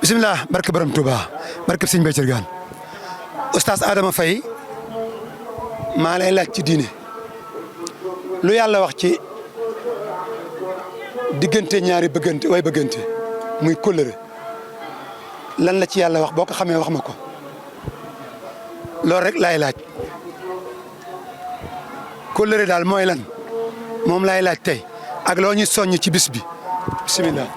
bisimilah barke borom Touba barke Sëñ Bay Thiergane Oustaz Adama Faye maa lay laaj ci diine lu yàlla wax ci diggante ñaari bëggante way bëggante muy kóllëre lan la ci yàlla wax boo ko xamee wax ma ko loolu rek laay laaj kóllëre daal mooy lan moom laay laaj tey ak loo ñuy soññ ci bis bi bisimilah.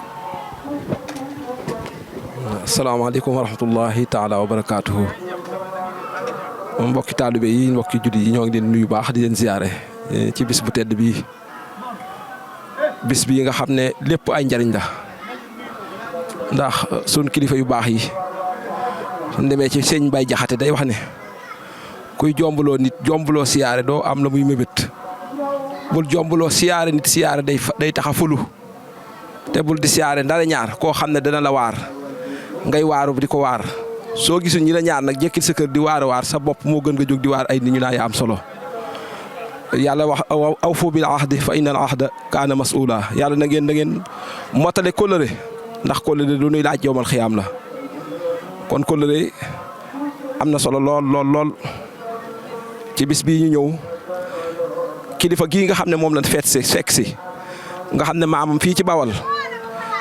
asalaamaaleykum wa rahmatullahi taala wa barakaatuhu mbokki taalibe yi mbokki juddi yi ñoo ngi leen nuyu baax di leen ziyaare ci bis bu tedd bii bis bii nga xam ne lépp ay njariñ la ndax sun kilifa yu baax yi suñ demee ci sëñ Bay Jaxate day wax ne kuy jombuloo nit jombuloo siyaare doo am la muy mébét bul jombuloo siyaare nit siyaare day tax a fulu te bul di siyaare ndara ñaar koo xam ne dana la waar ngay waaru di ko waar soo gisul ñi la ñaar nag jekkil sa kër di waar sa bopp moo gën nga jóg di waar ay nit ñu naa yaa am solo yàlla wax awfu bil ahdi fa innal ahda kaana mas'uula yàlla na ngeen motale kóllëre ndax kóllëre lu nuy laaj yowmal xiyaam la kon kóllëre am na solo lool ci bis bii ñu ñëw kilifa gii nga xam ne moom lañ fekk si nga xam ne maamam fii ci Bawal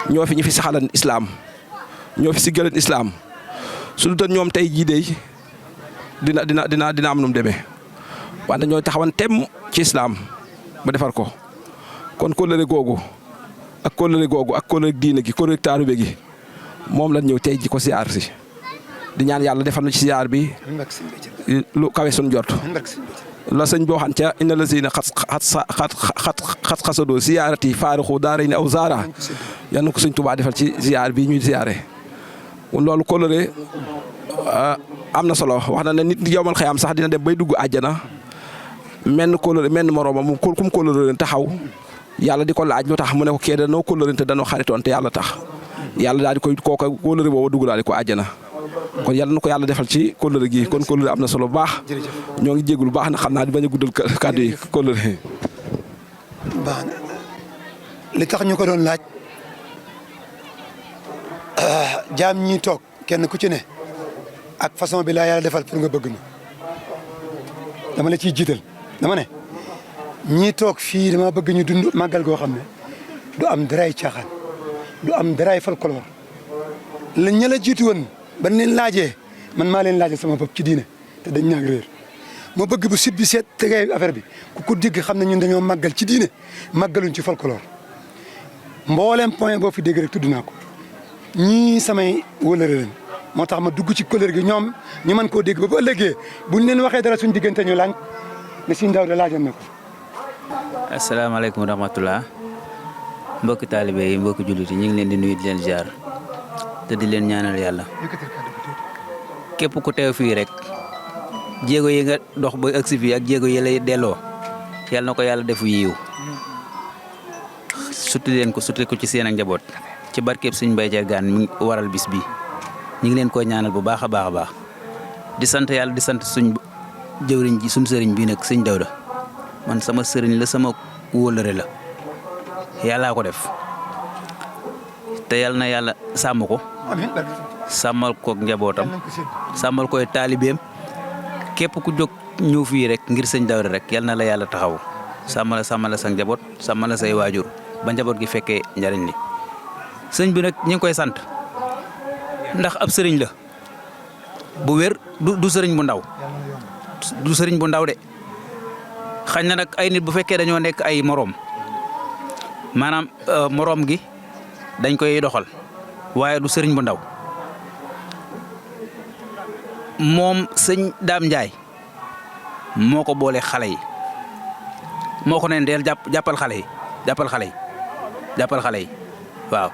ñoo fi ñu fi saxalan islaam ñoo fi si gëleen islaam su dul ñoom tey jii de dina am nu mu demee wante ñooy taxawan tem ci islaam ba defar ko kon kóllëre googu ak kóllëre diine gi kóllëre taalibe gi moom lañ ñëw tey ji ko siyaar si di ñaan yàlla defal na ci siyaar bi lu kawe suñ jot la sëñ boo xam ca inna lazina xat xasadoo siyaarati faarixu daarayni aw zaara yal na ko sëñ Tuubaa defal ci siyaar bi ñuy siyaare loolu kóllëre am na solo wax na ne nit yowmal xayaam sax dina dem bay dugg àjjana menn kóllëre menn moroomam kum kóllëre taxaw yàlla di ko laaj lu tax mu ne ko kee danoo kóllëre te danoo xaritoon te yàlla tax yàlla daal di koy kooka kóllëre boobu dugg daal di ko àjjana kon yàlla na ko yàlla defal ci kóllëre gi kon kóllëre am na solo bu baax ñoo ngi jégalu baax na xam naa di bañ a guddal kàddu yi kóllëre baax na li tax ñu ko doon laaj jaam ñi toog kenn ku ci ne ak façon bi laa yàlla defal pour nga bëgg ma dama la ciy jiital dama ne ñii toog fii dama bëgg ñu dund màggal goo xam ne du am daraay caaxaan du am daraay folklore la ña la jiitu woon ban leen laajee man maa leen laajal sama bopp ci diine te dañ ñaag réer ma bëgg bu site bi seet tegee affaire bi ku ko dégg xam ne ñun dañoo màggal ci diine màggaluñ ci folklore mboolem point boo fi dégg rek tudd naa ko ñii samay wëlëre leen moo tax ma dugg ci kóllëre gi ñoom ñu mën koo dégg ba bu ëllëgee buñ leen waxee dara suñ diggante ñu lànk ne suñ ndaw da laajoon na ko. asalaamaaleykum wa rahmatulah mbokki taalibe yi mbokki jullit yi ñu ngi leen di nuyu di leen ziar te di leen ñaanal yàlla képp ku teew fii rek jéego yi nga dox ba agsi fii ak jéego yi lay delloo yàlla na ko yàlla defu yiiw sutti leen ko sutti ko ci seen ak njaboot ci barkeeb Sëñ Bay Thiergane mi waral bis bi ñu ngi leen koy ñaanal bu baax a baax di sant yàlla di sant suñ jëwriñ ji suñ sëriñ bii nag Sëñ Dawda man sama sëriñ la sama wóolëre la yàllaa ko def te yàlla na yàlla sàmm ko sàmmal ko njabootam sàmmal koy taalibeem képp ku jóg ñëw fii rek ngir Sëñ Dawda rek yàlla na la yàlla taxaw sàmmala sa njaboot sàmmala say waajur ba njaboot gi fekkee njariñ li sëñ bi nag ñu ngi koy sant ndax ab sëriñ la bu wér du sëriñ bu ndaw du sëriñ bu ndaw de xañ na nag ay nit bu fekkee dañoo nekk ay moroom maanaam moroom gi dañ koy doxal waaye du sëriñ bu ndaw moom sëñ Daam Njaay moo ko boole xale yi moo ko neen deel jàppal xale yi waaw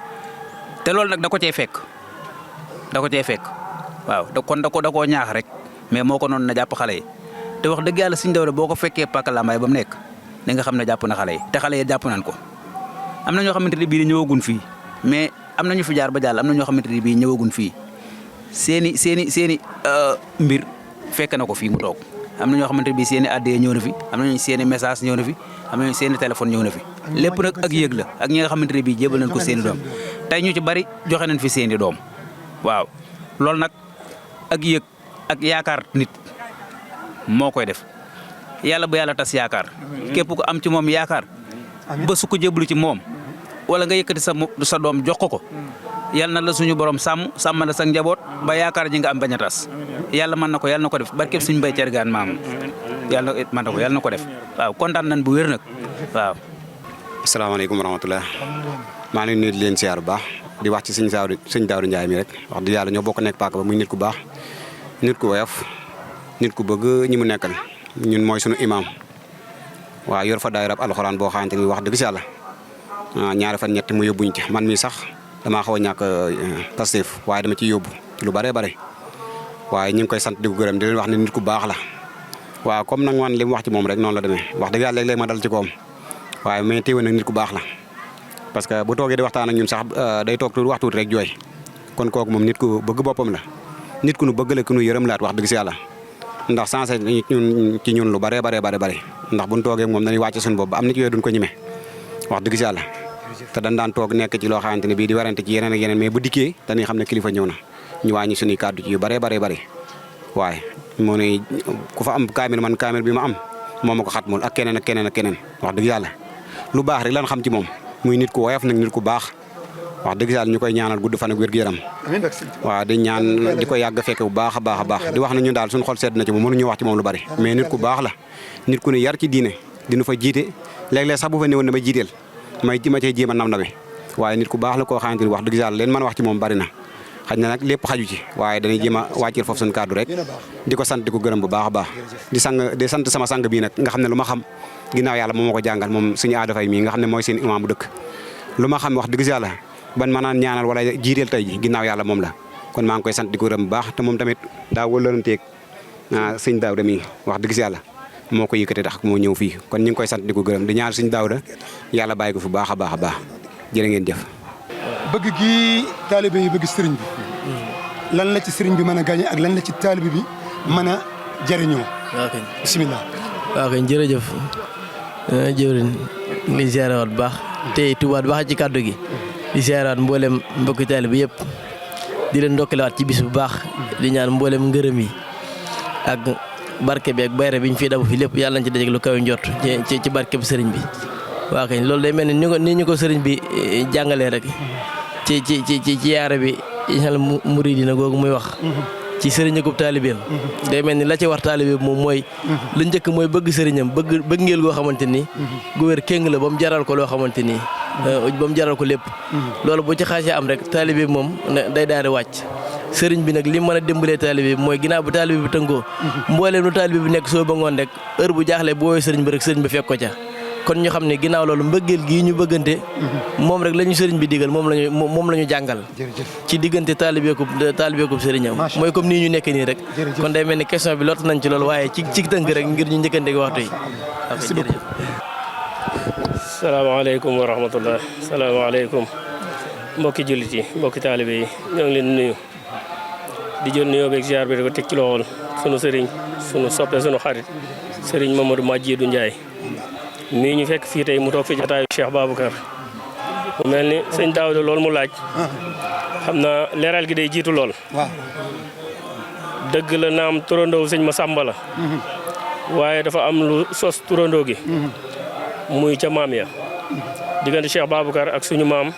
te loolu nag da ko cee fekk waaw kon da koo ñaax rek mais moo ko noonu na jàpp xale yi te wax dëgg yàlla Sëñ Dawda boo ko fekkee Pàkk Lambaay ba mu nekk da nga xam ne jàpp na xale yi te xale yi jàpp nañ ko am na ñoo xamante ne bii ñëwagun fii mais am na ñu fi jaar ba jàll am na ñoo xamante ne bii ñëwagun fii seeni mbir fekk na ko fii mu toog am na ñoo xamante ne bii seeni addee ñëw na fi am na ñu seeni message ñëw na fi am na ñu seeni téléphone ñëw na fi lépp nag ak yëg la ak ñi nga xamante ne bii jébal nañ ko seeni doom tey ñu ci bari joxe nañ fi seeni doom waaw loolu nag ak yëg ak yaakaar nit moo koy def yàlla bu yàlla tas yaakaar képp ku am ci moom yaakaar ba su ko jébbalu ci moom wala nga yëkkati sa doom jox ko yal na la suñu borom sàmm la sa njaboot ba yaakaar ji nga am bañ a tas yàlla mën na ko yàlla na ko def barkeb suñu Mbaye Thiergane maam yàlla mën na ko yàlla na ko def waaw kontaan nañ bu wér nag waaw. asalaamaaleykum wa rahmatulah maa ngi nuyu di leen siyaar bu baax di wax ci sëñ Daouda Ndiaye mi rek wax dëgg yàlla ñoo bokk nekk paaka ba muy nit ku baax nit ku woyof nit ku bëgg ñi mu nekkal ñun mooy sunu imaam waaw yor fa daayira alxuraan boo xamante ni wax dëgg si yàlla ñaari fan ñett mu yóbbuñ ci man mii sax damaa xaw a ñàkk Pastef waaye dama ciy yóbbu lu bare bare waaye ñu ngi koy sant di ko gërëm di leen wax ne nit ku baax la waaw comme nag man li mu wax ci moom rek noonu la demee wax dëgg yàlla léeg-léeg ma dal ci koom waaye mais teewul nag nit ku baax la parce que bu toogee di waxtaan ak ñun sax day toog tuuti wax tuuti rek jooy kon kooku moom nit ku bëgg boppam la nit ku nu bëgg la ku nu yërëm laat wax dëgg si yàlla ndax sensé ñun ci ñun lu bare ndax buñ toogee moom dañuy wàcc suñu bopp ba am nit yooyu duñ ko ñime wax dëgg si yàlla te dañ daan toog nekk ci loo xamante ne bii di warante ci yeneen ak yeneen mais bu dikkee dañuy xam ne kilifa ñëw na ñu wàññi suñuy kàddu ci yu bare waaye moo ne ku fa am kaamil man kaamil bi ma am moo ma ko xatmul ak keneen ak keneen ak keneen wax dëgg yàlla lu baax rek lan xam ci moom muy nit ku woyof nag nit ku baax wax dëgg yàlla ñu koy ñaanal gudd fan ak wér-gu-yaram waaw di ñaan di ko yàgg fekk bu baax a baax di wax na ñu daal suñu xol sedd na ci moom mënuñu wax ci moom lu bari mais nit ku baax la nit ku ne yar ci diine dinu fa jiite léeg-léeg sax bu fa néewoon na may jiiteel ma cay jéem a nam waaye nit ku baax la koo xamante ni wax dëgg yàlla leen mën a wax ci moom bari na xaj na nag lépp xaju ci waaye dañuy jéem a wàccil foofu suñu kàddu rek di ko sant di ko gërëm bu baax a baax di sant sama sang bii nag nga xam ne lu ma xam ginnaaw yàlla moom moo ko jàngal moom suñu aada fay mii nga xam ne mooy seen imaam bu dëkk lu ma xam wax dëgg yàlla ban ma naan ñaanal wala jiiteel tey ji ginnaaw yàlla moom la kon maa ngi koy sant di ko gërëm bu baax te moom tamit daa wëlëranteeg sëñ Daouda mii wax dëgg yàlla moo ko yëkkati tax moo ñëw fii kon ñu ngi koy sant di ko gërëm di ñaan sëñ Daouda yàlla bàyyi ko fi baax a baax jërë ngeen jëf. bëgg gi taalibe yi bëgg sëriñ bi lan la ci sëriñ bi mën a gagné ak lan la ci taalibe bi mën a jëriñoo. waaw kay bisimilah. waaw kay jërëjëf jëwriñ ngi ziarewaat bu baax te tubaat baax ci kàddu gi di ziarewaat mboolem mbokki taalibe yëpp di leen ndokkalewaat ci bis bu baax di ñaan mboolem ngërëm yi ak barke bi ak bayre bi ñu fiy dabu fi lépp yàlla nañ ci dajeeg lu kaw njort ci barke bi sëriñ bi. waaw kay loolu day mel ni ñu ko sëriñ bi jàngalee rek ci yaara bi xel muridina googu muy wax ci sëriñ akub taalibeem day mel ni la ci war taalibeem moom mooy lu njëkk mooy bëgg sëriñam bëgg ngeel goo xamante ni gu wér kéng la ba mu jaral ko loo xamante ni ba mu jaral ko lépp loolu bu ci xaasee am rek taalibe moom day daal di wàcc sëriñ bi nag li mën a dimbalee taalibe bi mooy ginnaaw bu taalibe bi tënkoo mbooleem lu taalibe bi nekk soo ba ngoon rek heure bu jaaxlee bu woowee sëriñ bi rek sëriñ bi fekk ko ca kon ñu xam ne ginnaaw loolu mbëggeel gii ñu bëggante moom rek la ñu sëriñ bi digal moom la ñu jàngal ci diggante taalibeekub sëriñam mooy comme nii ñu nekk nii rek kon day mel ni question bi lott nañ ci loolu waaye ci tënk rek ngir ñu njëkkante ak waxtu yi salaamaaleykum wa rahmatullah salaamaaleykum mbokki jullit yi mbokki taalibe yi ñoo ngi leen nuyu di jël nuyoo beeg ziar bi di ko teg ci loxol sunu sëriñ sunu soppe sunu xarit sëriñ Mamadou Madjidou Ndiaye mii ñu fekk fii tey mu toog fi jataayu Cheikh Babacar mu mel ni sëñ Daouda loolu mu laaj xam naa leeral gi day jiitu lool dëgg la naam turandoo sëñ Massamba la waaye dafa am lu sos turandoo gi muy ca maam ya diggante Cheikh Babacar ak suñu maam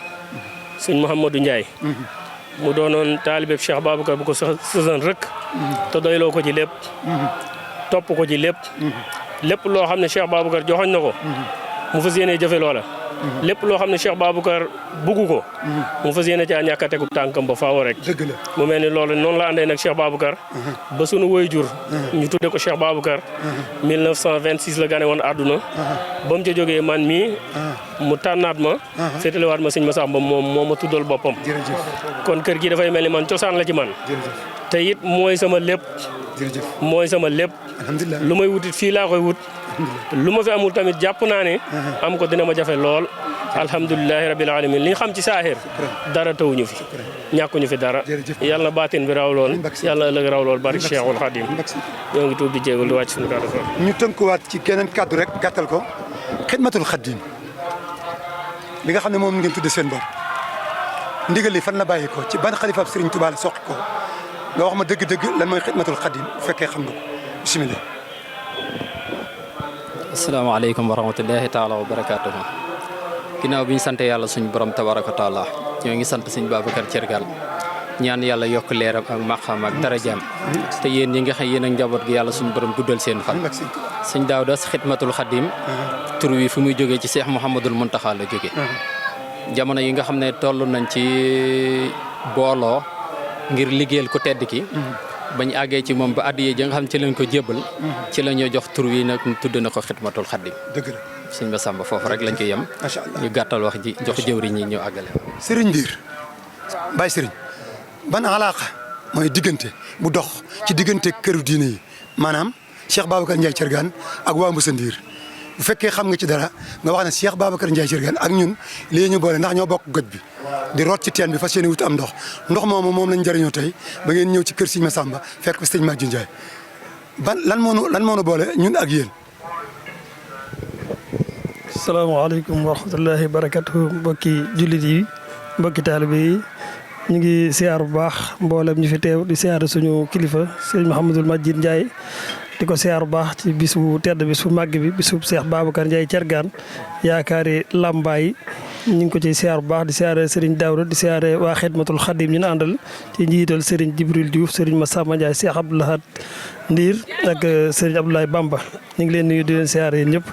sëñ Mouhamadou Ndiaye mu doonoon taalibeeb Cheikh Babacar bu ko sësan rëkk te doyloo ko ci lépp topp ko ci lépp loo xam ne Cheikh Babacar joxoñ na ko mu fas yéene jëfe loola lépp loo xam ne Cheikh Babacar bugg ko mu fas yéene caa ñàkk a tegu tànkam ba faaw rek mu mel ni loolu noonu la àndee nag Cheikh Babacar ba sunu waajur ñu tudde ko Cheikh Babacar 1926 la gane woon àdduna ba mu ca jógee man mii mu tànnaat ma féetalewaat ma sëñ Massamba moom moo ma tuddal boppam kon kër gi dafay mel ni man cosaan la ci man te it mooy sama lépp lu may wutit fii laa koy wut lu ma fi amul tamit jàpp naa ne am ko dina ma jafe lool alhamdulilahi rabil alamin li nga xam ci saaxir dara tawuñu fi ñàkkuñu fi dara yàlla na baatin bi raw lool yàlla na ëllëg raw lool barke Cheikhul Khadim ñoo ngi tuub di jéegul di wàcc suñu kàddu fa ñu tënkuwaat ci keneen kàddu rek gàttal ko xidmatul Khadim li nga xam ne moom ngeen tudde seen bopp ndigal li fan la bàyyi ko ci ban xalifaab Serigne Touba la soqi ko nga wax ma dëgg-dëgg lan mooy xidmatul xadim bu fekkee xam nga ko bisimilah. asalaamaaleykum wa rahmatullahi taala wa barakaatuhu. ginnaaw bi ñu sant yàlla suñu borom tabaraka wa taala ñoo ngi sant suñu Babacar Thiergane ñaan yàlla yokk leeram ak maqaam ak darajaam te yéen ñi nga xam yéen ak njaboot gi yàlla suñu borom guddal seen fan. sëñ Daouda xidmatul xadim tur wi fu muy jógee ci Cheikh Mouhamadul Mountakha la jógee. jamono yi nga xam ne toll nañ ci booloo ngir liggéeyal ku tedd ki. bañ àggee ci moom ba addiye ja nga xam ci lañ ko jébbal. ci la ñoo jox tur wi nag tudd na ko xidmatul xadim. dëgg la sëñ Massamba foofu rek lañ koy yem. macha allah ñu gàttal wax ji jox jëwriñ ñi ñu àggale. Serigne Ndiir Baye Serigne ban alaaqa mooy diggante bu dox ci diggante këru diine yi maanaam Cheikh Babacar Ndiaye Thiergane ak waa Moussa Ndiir bu fekkee xam nga ci dara nga wax ne Cheikh Babacar Ndiaye Thiergane ak ñun lii ñu boole ndax ñoo bokk goj bi di root ci teen bi fas yéene wut am ndox moomu moom lañ jëriñoo tey ba ngeen ñëw ci kër Serigne Massamba fekk fi Serigne Madiou Ndiaye lan moo nu boole ñun ak yéen. salaamaaleykum wa rahmatullahi wa barakatuh mbokki jullit yi mbokki taalibe yi ñu ngi siyaar bu baax mboolem ñu fi teew di siyaar suñu kilifa sëñ Mouhamadul Majid Ndiaye di ko siyaar bu baax ci bis bu tedd bis bu màgg bi bisu Cheikh Babacar Ndiaye Thiergane yaakaari Lambaay ñu ngi ko ciy siyaar bu baax di siyaare Serigne Daouda di siyaare waa xidmatul xadim ñu àndal ci njiital Serigne Jibril Diouf Serigne Massamba Ndiaye Cheikh Abdoulahad Ndiir ak Serigne Abdoulaye Bamba ñu ngi leen nuyu di leen siyaare yéen ñëpp.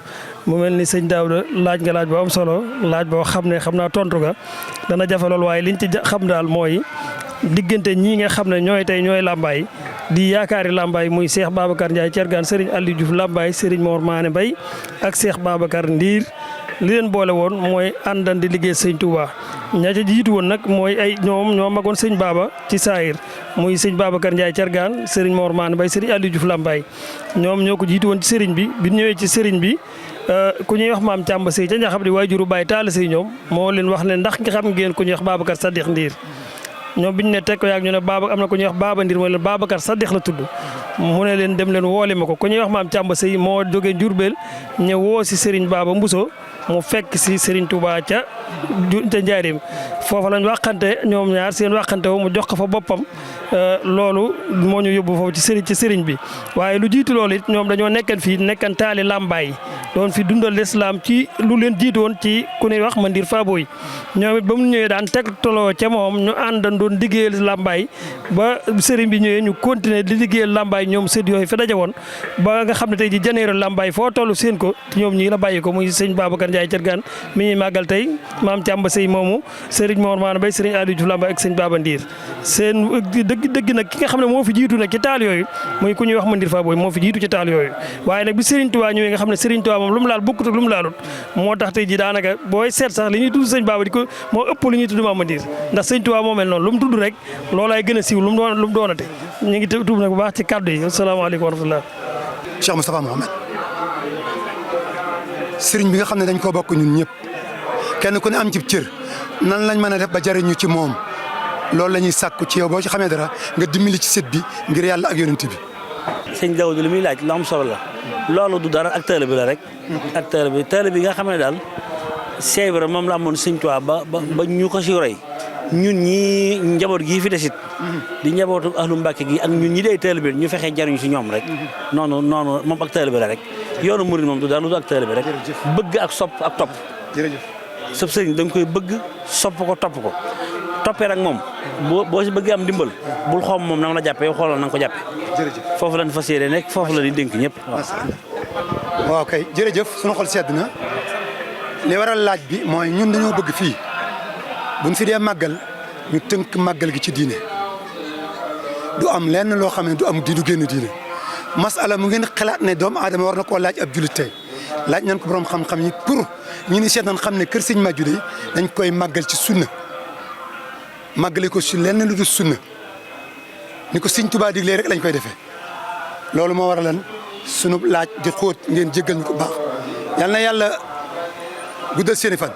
mu mel ni sëñ Daouda laaj nga laaj boo am solo laaj boo xam ne xam naa tontu ga dana jafe lool waaye liñ ci xam daal mooy diggante ñii nga xam ne ñooy Lambaay di yaakaari Lambaay muy Cheikh Babacar Ndiaye Thiergane Serigne Aliou Diouf Lambaay Serigne Mor Mané Mbaye ak Cheikh Babacar Ndiir li leen boole woon mooy àndan di liggéey sëñ Touba. ña ca jiitu woon nag mooy ñoo magoon sëñ Baba ci saayir muy sëñ Babacar Ndiaye Thiergane Serigne Mor Mané Mbaye Serigne Aliou Diouf Lambaay ñoom ñoo ko jiitu woon ci Serigne bi ñëwee ci Serigne bi. ku ñuy wax maam Thiamba Sey ca Njaxab di waajuru Baye Talla Sey ñoom moo leen wax ne ndax nga xam ngeen ku ñuy wax Babacar Sadikh Ndiir ñoom biñu ne teg ko yaag ñu ne am na ku ñuy wax Baba Ndiir mooy leen Babacar Sadikh la tudd mu ne leen dem leen woole ma ko ku ñuy wax maam Thiamba Sey moo jógee Njurbel ñëw woo si Serigne Baba Mbuso mu fekk si Serigne Touba ca Njaaréem foofa lañ waxante ñoom ñaar seen waxante wo mu jox ko fa boppam loolu moo ñu yóbbu foofu ci Serigne bi waaye lu jiitu loolu it ñoom dañoo nekkan taali Lambaay doon fi dundal l'islam ci lu leen jiitu woon ci ku ñuy wax Mandir Faboy ñoom it ba mu ñëwee daan teg toloo ca moom ñu àndan doon liggéeyal Lambaay ba Serigne bi ñëwee ñu continuer di liggéeyal Lambaay ñoom sët yooyu fi daje woon ba nga xam ne tey ji janeero Lambaay foo toll seen ko ñoom ñii la bàyyi ko muy sëñ Babacar Ndiaye Thiergane mi ñuy màggal tey maam Thiamba Sey moomu Serigne Mor Mané Mbaye Serigne Aliou Diouf Lambaay ak sëñ Baba Ndiir seen dëgg nag ki nga xam ne moo fi jiitu nag ci taal yooyu muy ku ñuy wax Mandir Faboy moo fi jiitu ci taal yooyu waaye nag bi Serigne Touba ñëwee nga xam ne Serigne Touba moom lu mu laal bokkut ak lu mu laalut moo tax tey ji daanaka booy seet sax li ñuy tudd sëñ Baba di ko moo ëpp lu ñuy tudd Maam Mandir ndax sëñ Touba moo mel noonu lu mu tudd rek loolaay gën a siiw lu mu doonate ñu ngi tuub nag bu baax ci kàddu yi asalaamaaleykum wa rahmatullah. Cheikh Moustapha Mohamed Serigne bi nga xam ne dañ koo bokk ñun ñëpp kenn ku ne am ci cër nan lañ mën a def ba jariñu ci moom loolu la ñuy sàkku ci yow boo ci xamee dara nga dimbali ci sët bi ngir yàlla ak yonent bi. sëñ Daouda li muy laaj lu am solo la loolu du dara ak taalibe bi la rek ak taalibe bi nga xam ne daal Cheikh Ibra moom la amoon sëñ Tuubaa ba ñu ko si roy ñun ñi njaboot gii fi desit di njabootu ahlu Mbàkke gi ak ñun ñi day taalibe ñu fexee jariñu si ñoom rek noonu moom ak taalibe la rek yoonu murid moom du dara lu du ak taalibe rek bëgg ak sopp ak topp sëb sëriñ da nga koy bëgg sopp ko topp ko toppee nag moom boo si bëggee am dimbal bul xoom moom na nga la jàppee yow xoolal na nga ko jàppee foofu lañ fas yéene nekk foofu la ñuy dénk ñëpp waaw kay jërëjëf sunu xol sedd na li waral laaj bi mooy ñun dañoo bëgg fii buñ fi dee màggal ñu tënk màggal gi ci diine du am lenn loo xam ne du am di du génn diine masala mu ngeen xalaat ne doomu aadama war na koo laaj ab julit tey laaj nañ ko borom xam-xam yi pour ñu ni seet nañ xam ne kër sëñ Madiou de dañ koy màggal ci sunna màggale ko si lenn lu dul sunna ni ko sëñ Tuubaa diglee rek lañ koy defee loolu moo waral lan sunu laaj di xóot ngeen jéggal ñu ko baax yal na yàlla guddal seeni fan.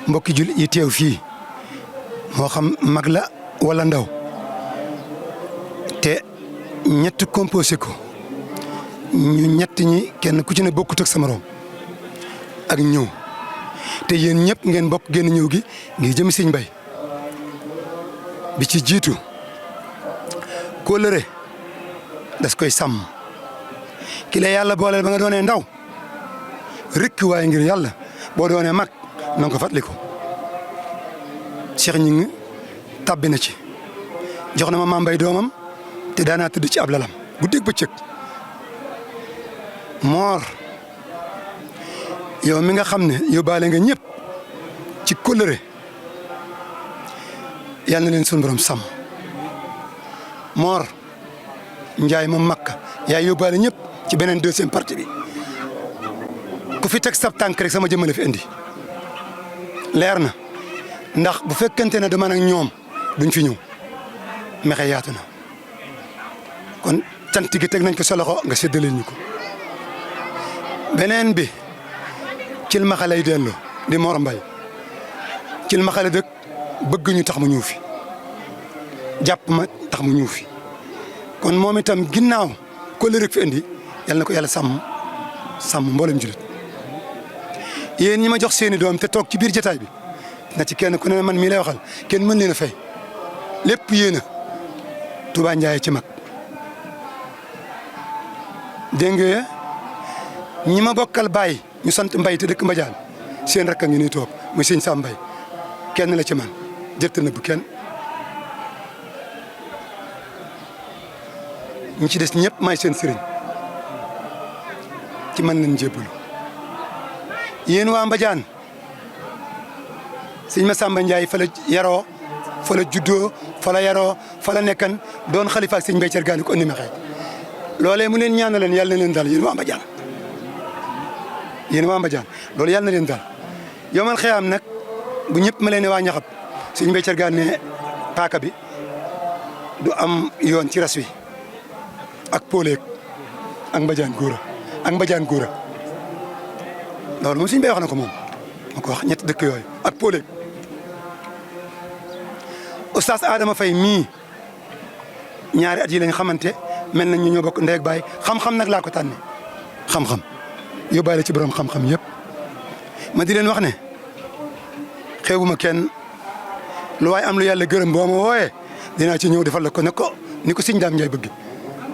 mbokki jullit yi teew fii moo xam mag la wala ndaw te ñett composé ko ñu ñett ñi kenn ku ci ne bokkut ak sa morom ak ñëw te yéen ñëpp ngeen bokk génn ñëw gi ngir jëm sëñ Mbay bi ci jiitu kóllëre das koy sàmm ki la yàlla booleel ba nga doonee ndaw rikk waaye ngir yàlla boo doonee mag na nga ko fàttaliku Cheikh ñi tabbi na ci jox na ma mambay doomam te daanaa tëdd ci ab lalam guddeeg bëccëg Mor yow mi nga xam ne yóbbaale nga ñëpp ci kóllëre yal na leen sunu borom sàmm Mor Njaay moom Makka yaay yóbbaale ñëpp ci beneen deuxième partie bi ku fi teg sab tànk rek sama jëmale fi indi leer na ndax bu fekkente ne dama nag ñoom duñ fi ñëw mexe yaatu na kon cant gi teg nañ ko sa loxo nga séddaleel ñu ko beneen bi cilmaxa lay delloo di Mor Mbay cilmaxa la dëkk bëgg ñu tax mu ñëw fi jàpp ma tax mu ñëw fi kon moom itam ginnaaw kóllëre fi indi yal na ko yàlla sàmm mboolem julit yéen ñi ma jox seeni doom te toog ci biir jotaay bi na ci kenn ku ne man mii lay waxal kenn mën leen a fay lépp yéen a Touba Ndiaye ci mag dégg nga ñi ma bokkal baay ñu sant Mbay te dëkk Mbadiane seen rakk a ngi nii toog muy sëñ Sam Mbay kenn la ci man jërte na bu kenn ñi ci des ñëpp may seen sëriñ ci man lañ jébbalu yéen waa Mbadiane sëñ Massamba Ndiaye fa la yaroo fa la juddoo fa la yaroo fa la nekkan doon xalifa ak sëñ Mbay Cergaan ko andi ma xëy loolee mu leen ñaana leen yàlla na leen dal yéen waa Mbadiane loolu yàlla na leen dal yomal xëyaam nag bu ñëpp ma leen ne waa ñaxab sëñ Mbay Cergaan ne paaka bi du am yoon ci ras wi ak Póoleeg ak Mbadiane Góora loolu moom suñu bay wax na ko moom ma ko wax ñetti dëkk yooyu ak Póoleeg Oustaz Adama Faye mii ñaari at yi lañ xamante mel nañ ñu ñoo bokk ndey ak baay xam-xam nag laa ko tànne xam-xam yóbbaale ci borom xam-xam yëpp ma di leen wax ne xewuma kenn lu waay am lu yàlla gërëm boo ma wooyee dinaa ci ñëw defal la ko ne ko ni ko Sëñ Daam Njaay bëgg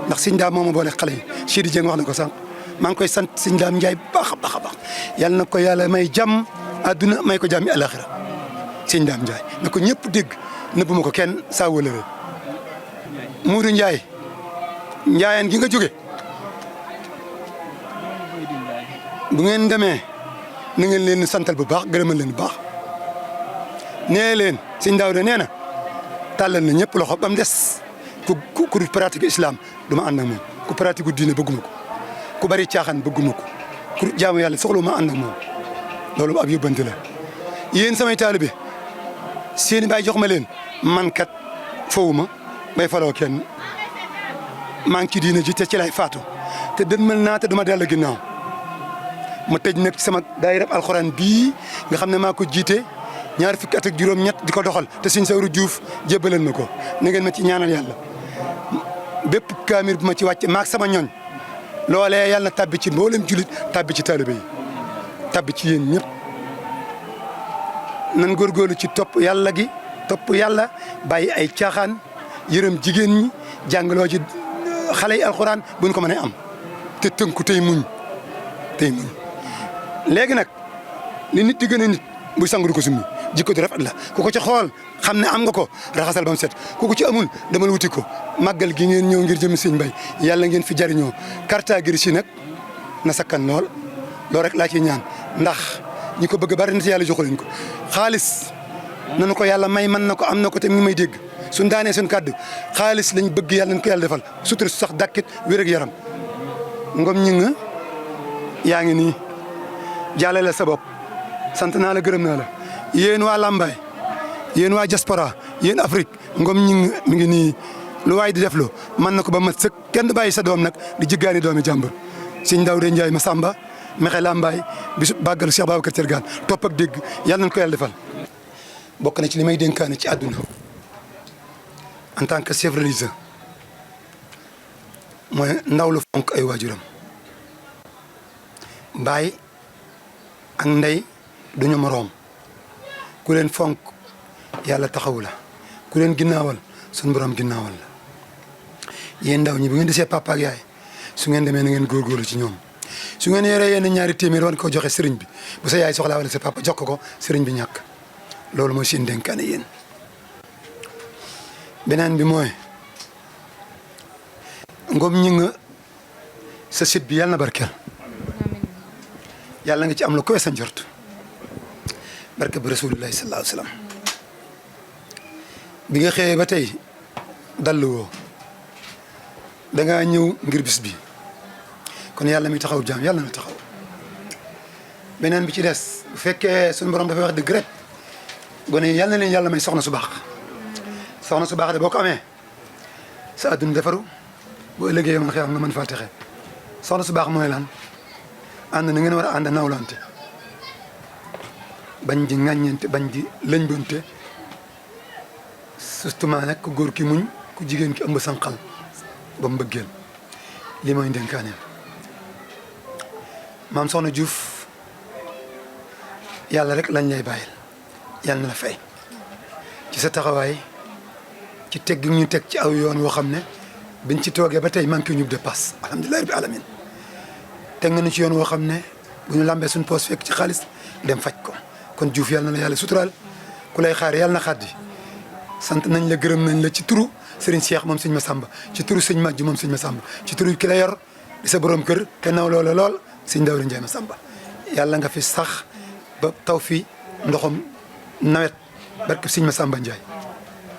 ndax Sëñ Daam moo ma boole xale yi Sidi Dieng wax na ko sànq maa ngi koy sant Sëñ Daam Njaay baax a baax a baax yàlla na ko yàlla may jàmm àdduna may ko jàmm yi àlaxira Sëñ Daam Njaay na ko ñëpp dégg nëbbu ma ko kenn saa wëlëre Muudu Njaay njaayeen gi nga jóge bu ngeen demee na ngeen leen santal bu baax gërëmal leen bu baax nee leen Sëñ Daawda nee na tàllal na ñëpp loxo ba mu des ku pratique islam du ma ànd ak moom ku pratique gu diine bëgguma ko ku bari caaxaan bëgguma ko ku jaamu yàlla soxla ma ànd ak moom loolu ab yóbbante la yéen samay taalibe seeni baay jox ma leen man kat foofu ma bay faloo kenn maa ngi ci diine ji te ci lay faatu te dënmal naa te duma dellu ginnaaw ma tëj nag ci sama daayira alxuraan bii nga xam ne maa ko jiite ñaar fukki at ak juróom-ñett di ko doxal te Sëñ Sawru Juuf jébbaleen ma ko na ngeen ma ci ñaanal yàlla bépp kaamir bu ma ci wàcce maak sama ñooñ loolee yàlla na tabbi ci mboolem julit tabbi ci taalibe yi tabbi ci yéen ñëpp nan góorgóorlu ci topp yàlla bàyyi ay caaxaan yërëm jigéen ñi jàngaloo ci xale yi alxuraan buñ ko mënee am te tënku tey muñ léegi nag li nit di gën a nit buy sangu du ko summi jikko di rafet la ku ko ci xool xam ne am nga ko raxasal ba mu set ku ko ci amul demal wuti ko màggal gi ngeen ñëw ngir jëm Sëñ Mbay yàlla ngeen fi jariñoo carte grise yi nag na sakkan lool loolu rek laa ciy ñaan ndax ñi ko bëgg bari na ci yàlla joxu leen ko xaalis nanu ko yàlla may mën na ko am na ko te mi may dégg suñ daanee suñ kàddu xaalis lañ bëgg yàlla nañ ko yàlla defal sutura su sax dàkkit wér ak yaram ngom ñi nga yaa ngi nii jàllale la sa bopp sant naa la gërëm naa la yéen waa Lambaye yéen waa diaspora yéen Afrique ngom ñi mi ngi nii lu waay di def loo mën na ko ba mat sëkk kenn bàyyi sa doom nag di jiggaani doomi jàmbur Sëñ Daawda Njaay Massamba Mexe Lambaye bisu bàggal Cheikh Babacar Thiergane topp ak dégg yàlla nañ ko yàlla defal bokk na ci li may dénkaane ci àdduna en tant que chef religieux mooy ndaw lu fonk ay waajuram baay ak ndey duñu moroom ku leen fonk yàlla taxawu la ku leen ginnaawal suñu borom ginnaawal la yéen ndaw ñi bu ngeen di see papa ak yaay su ngeen demee na ngeen góorgóorlu ci ñoom su ngeen yoree yenn ñaari téeméer war ko joxe sëriñ bi bu sa yaay soxlaa wala sa papa jox ko sëriñ bi ñàkk loolu mooy seen dénkaane yéen. beneen bi mooy Ngom ñi nga sa site bi yàlla na barkeel yàlla nga ci am la koy sa njort barke bi rasulullahi sallallahu alayhi wa sallam bi nga xëyee ba tey dallu woo dangaa ñëw ngir bis bi kon yàlla mi taxaw jaam yàlla na taxaw beneen bi ci des bu fekkee suñu borom dafay wax dëgg rek gone yi yàlla na leen yàlla may soxna su baax soxna su baax de boo ko amee sa adduna defaru bu ëllëgee man xëy nga mën faa texe soxna su baax mooy lan ànd na ngeen war a ànd nawlante bañ di ŋàññente bañ di lëñbante surtout nag ku góor ki muñ ku jigéen ki ëmb sànqal ba mu bëggeel lii mooy ndénkaaneem maam soxna Diouf yàlla rek lañ lay bàyyil yàlla na la fay ci sa taxawaay ci teg gi ñu teg ci aw yoon woo xam ne biñ ci toogee ba tey manqué ñu dépasse alhamdulilah rabbi alamin teg nga ñu ci yoon woo xam ne bu ñu lambee suñu poos fekk ci xaalis dem faj ko kon Diouf yàlla na la yàlla suturaal ku lay xaar yàlla na xaddi sant nañ la gërëm nañ la ci turu Serigne Cheikh moom sëñ Massamba ci turu sëñ Madji moom sëñ Massamba ci turu ki la yor di sa borom kër te naw loola lool sëñ Daouda Ndiaye Massamba yàlla nga fi sax ba taw fi ndoxam nawet barke sëñ Massamba Ndiaye